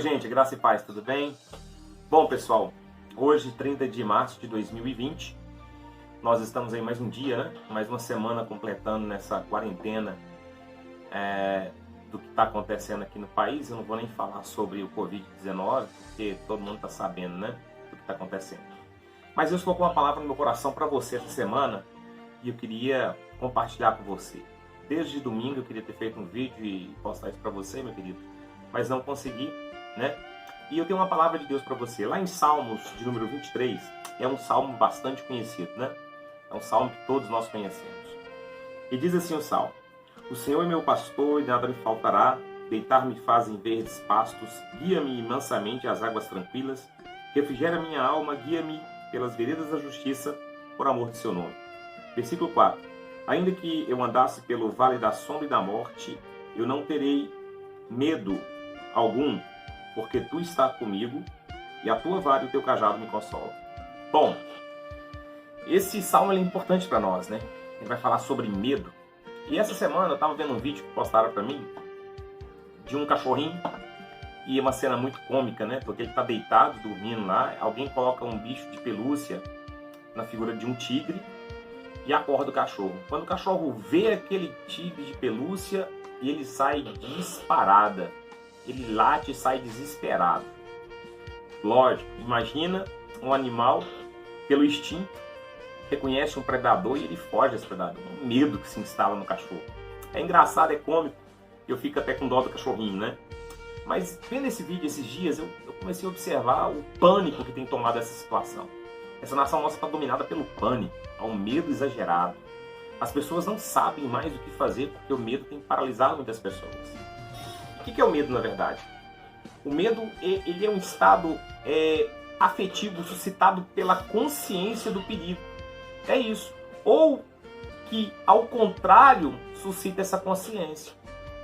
Oi gente, graça e paz, tudo bem? Bom pessoal, hoje 30 de março de 2020, nós estamos aí mais um dia, né? Mais uma semana completando nessa quarentena do que está acontecendo aqui no país. Eu não vou nem falar sobre o Covid-19, porque todo mundo está sabendo, né? Do que está acontecendo. Mas eu estou com uma palavra no meu coração para você essa semana e eu queria compartilhar com você. Desde domingo eu queria ter feito um vídeo e postar isso para você, meu querido, mas não consegui, né? E eu tenho uma palavra de Deus para você. Lá em Salmos, de número 23, é um salmo bastante conhecido, né? É um salmo que todos nós conhecemos. E diz assim o salmo: O Senhor é meu pastor e nada me faltará, deitar-me faz em verdes pastos, guia-me mansamente às águas tranquilas, refrigera minha alma, guia-me pelas veredas da justiça, por amor de seu nome. Versículo 4. Ainda que eu andasse pelo vale da sombra e da morte, eu não terei medo algum, porque tu estás comigo, e a tua vara e o teu cajado me consolam. Bom, esse salmo é importante para nós, né? Ele vai falar sobre medo. E essa semana eu estava vendo um vídeo que postaram para mim de um cachorrinho, e é uma cena muito cômica, né? Porque ele está deitado, dormindo lá, alguém coloca um bicho de pelúcia na figura de um tigre e acorda o cachorro. Quando o cachorro vê aquele tigre de pelúcia, ele sai disparada. Ele late e sai desesperado. Lógico, imagina um animal, pelo instinto, reconhece um predador e ele foge desse predador. Um medo que se instala no cachorro. É engraçado, é cômico. Eu fico até com dó do cachorrinho, né? Mas vendo esse vídeo esses dias, eu comecei a observar o pânico que tem tomado essa situação. Essa nação nossa está dominada pelo pânico, ao medo exagerado. As pessoas não sabem mais o que fazer porque o medo tem paralisado muitas pessoas. O que é o medo, na verdade? O medo ele é um estado afetivo suscitado pela consciência do perigo. É isso. Ou que, ao contrário, suscita essa consciência.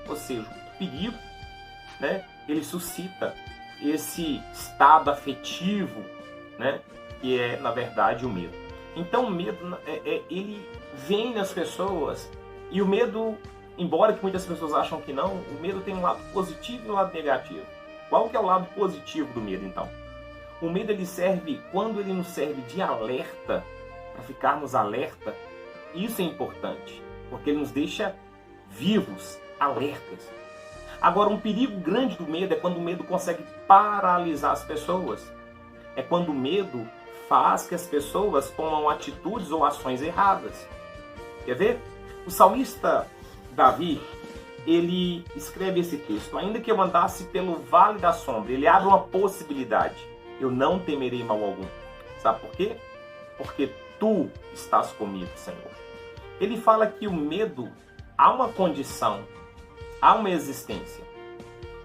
Ou seja, o perigo, né, ele suscita esse estado afetivo, né, que é, na verdade, o medo. Então, o medo, ele vem nas pessoas, e o medo, embora que muitas pessoas acham que não, o medo tem um lado positivo e um lado negativo. Qual que é o lado positivo do medo, então? O medo, ele serve, quando ele nos serve de alerta, para ficarmos alerta, isso é importante, porque ele nos deixa vivos, alertas. Agora, um perigo grande do medo é quando o medo consegue paralisar as pessoas. É quando o medo faz que as pessoas tomam atitudes ou ações erradas. Quer ver? O salmista Davi, ele escreve esse texto: ainda que eu andasse pelo vale da sombra, ele abre uma possibilidade: eu não temerei mal algum. Sabe por quê? Porque tu estás comigo, Senhor. Ele fala que o medo há uma condição, há uma existência.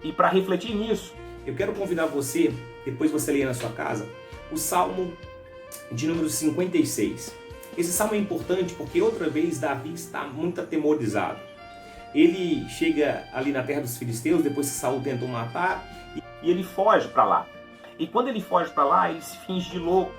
E para refletir nisso, eu quero convidar você, depois você ler na sua casa, o Salmo de número 56. Esse salmo é importante porque outra vez Davi está muito atemorizado. Ele chega ali na terra dos filisteus, depois que Saul tentou matar, e ele foge para lá. E quando ele foge para lá, ele se finge de louco.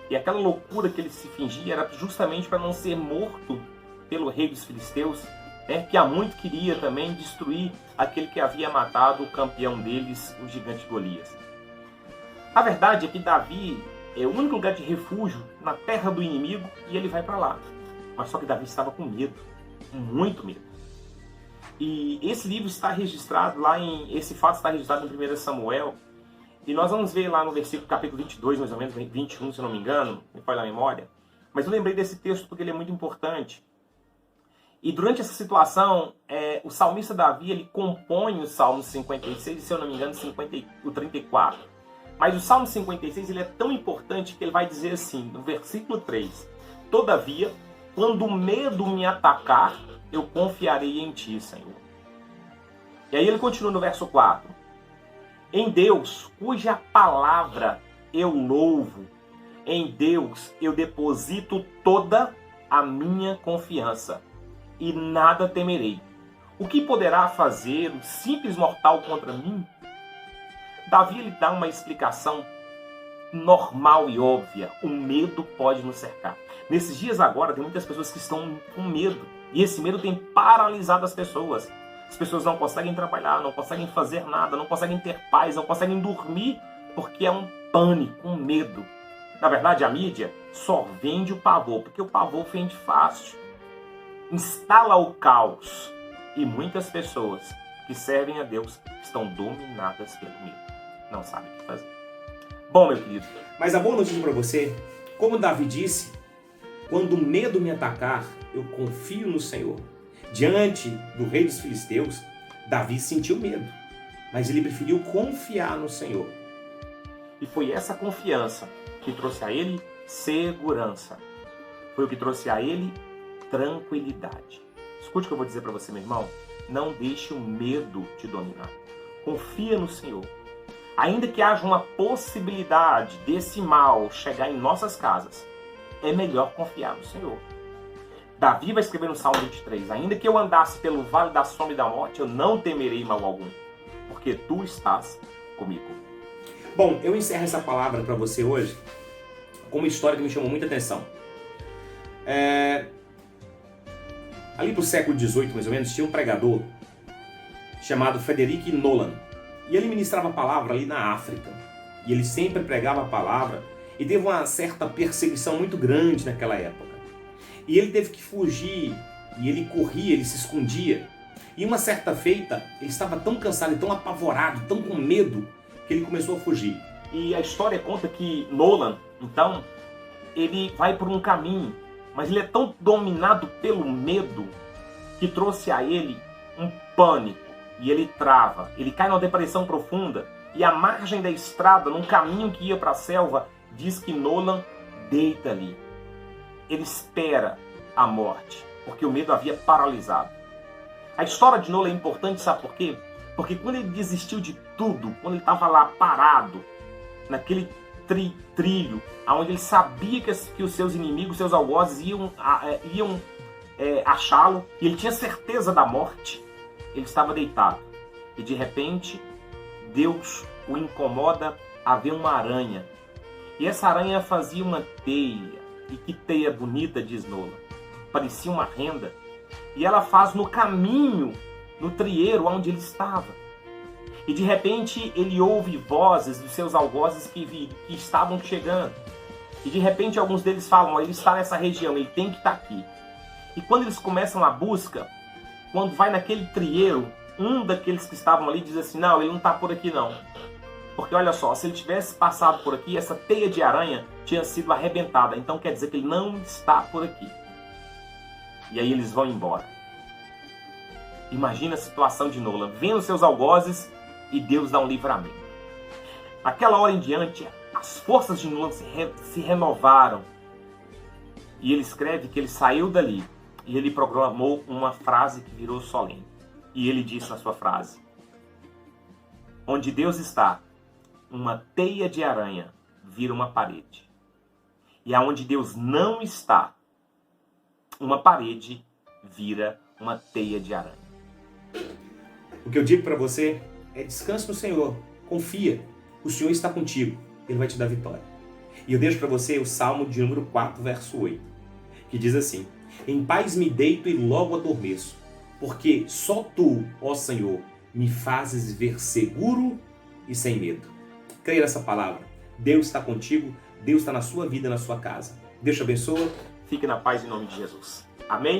E aquela loucura que ele se fingia era justamente para não ser morto pelo rei dos filisteus, né, que há muito queria também destruir aquele que havia matado o campeão deles, o gigante Golias. A verdade é que Davi é o único lugar de refúgio na terra do inimigo, e ele vai para lá. Mas só que Davi estava com medo, muito medo. E esse livro está registrado esse fato está registrado em 1 Samuel, e nós vamos ver lá no versículo capítulo 22, mais ou menos, 21, se eu não me engano, me falha a memória. Mas eu lembrei desse texto porque ele é muito importante. E durante essa situação, o salmista Davi, ele compõe o Salmo 56, e se eu não me engano, o 34. Mas o Salmo 56 ele é tão importante que ele vai dizer assim, no versículo 3: Todavia, quando o medo me atacar, eu confiarei em ti, Senhor. E aí ele continua no verso 4: Em Deus, cuja palavra eu louvo, em Deus eu deposito toda a minha confiança, e nada temerei. O que poderá fazer o simples mortal contra mim? Davi ele dá uma explicação normal e óbvia. O medo pode nos cercar. Nesses dias agora, tem muitas pessoas que estão com medo. E esse medo tem paralisado as pessoas. As pessoas não conseguem trabalhar, não conseguem fazer nada, não conseguem ter paz, não conseguem dormir, porque é um pânico, um medo. Na verdade, a mídia só vende o pavor, porque o pavor vende fácil. Instala o caos. E muitas pessoas que servem a Deus estão dominadas pelo medo. Não sabem o que fazer. Bom, meu querido. Mas a boa notícia para você, como Davi disse, quando o medo me atacar, eu confio no Senhor. Diante do rei dos filisteus, Davi sentiu medo, mas ele preferiu confiar no Senhor. E foi essa confiança que trouxe a ele segurança. Foi o que trouxe a ele tranquilidade. Escute o que eu vou dizer para você, meu irmão. Não deixe o medo te dominar. Confia no Senhor. Ainda que haja uma possibilidade desse mal chegar em nossas casas, é melhor confiar no Senhor. Davi vai escrever no Salmo 23, ainda que eu andasse pelo vale da sombra e da morte, eu não temerei mal algum, porque tu estás comigo. Bom, eu encerro essa palavra para você hoje com uma história que me chamou muita atenção. Ali pro século XVIII, mais ou menos, tinha um pregador chamado Frederick Nolan. E ele ministrava a palavra ali na África. E ele sempre pregava a palavra e teve uma certa perseguição muito grande naquela época. E ele teve que fugir, e ele corria, ele se escondia. E uma certa feita, ele estava tão cansado e tão apavorado, tão com medo, que ele começou a fugir. E a história conta que Nolan, então, ele vai por um caminho, mas ele é tão dominado pelo medo que trouxe a ele um pânico. E ele trava, ele cai numa depressão profunda, e à margem da estrada, num caminho que ia para a selva, diz que Nolan deita ali. Ele espera a morte, porque o medo havia paralisado. A história de Nolan é importante, sabe por quê? Porque quando ele desistiu de tudo, quando ele estava lá parado, naquele trilho, onde ele sabia que os seus inimigos, seus algozes iam achá-lo, e ele tinha certeza da morte, ele estava deitado. E de repente, Deus o incomoda a ver uma aranha. E essa aranha fazia uma teia. E que teia bonita, diz Nolan. Parecia uma renda. E ela faz no caminho, no trieiro onde ele estava. E de repente ele ouve vozes dos seus algozes que estavam chegando. E de repente alguns deles falam, ele está nessa região, ele tem que estar aqui. E quando eles começam a busca, quando vai naquele trieiro, um daqueles que estavam ali diz assim, não, ele não está por aqui não. Porque olha só, se ele tivesse passado por aqui, essa teia de aranha tinha sido arrebentada. Então quer dizer que ele não está por aqui. E aí eles vão embora. Imagina a situação de Nolan, vendo seus algozes e Deus dá um livramento. Naquela hora em diante, as forças de Nolan se renovaram. E ele escreve que ele saiu dali e ele proclamou uma frase que virou solene. E ele disse na sua frase, onde Deus está, uma teia de aranha vira uma parede. E aonde Deus não está, uma parede vira uma teia de aranha. O que eu digo para você é descanse no Senhor, confia, o Senhor está contigo, Ele vai te dar vitória. E eu deixo para você o Salmo de número 4, verso 8, que diz assim, em paz me deito e logo adormeço, porque só Tu, ó Senhor, me fazes ver seguro e sem medo. Creia nessa palavra. Deus está contigo, Deus está na sua vida, na sua casa. Deus te abençoe. Fique na paz em nome de Jesus. Amém?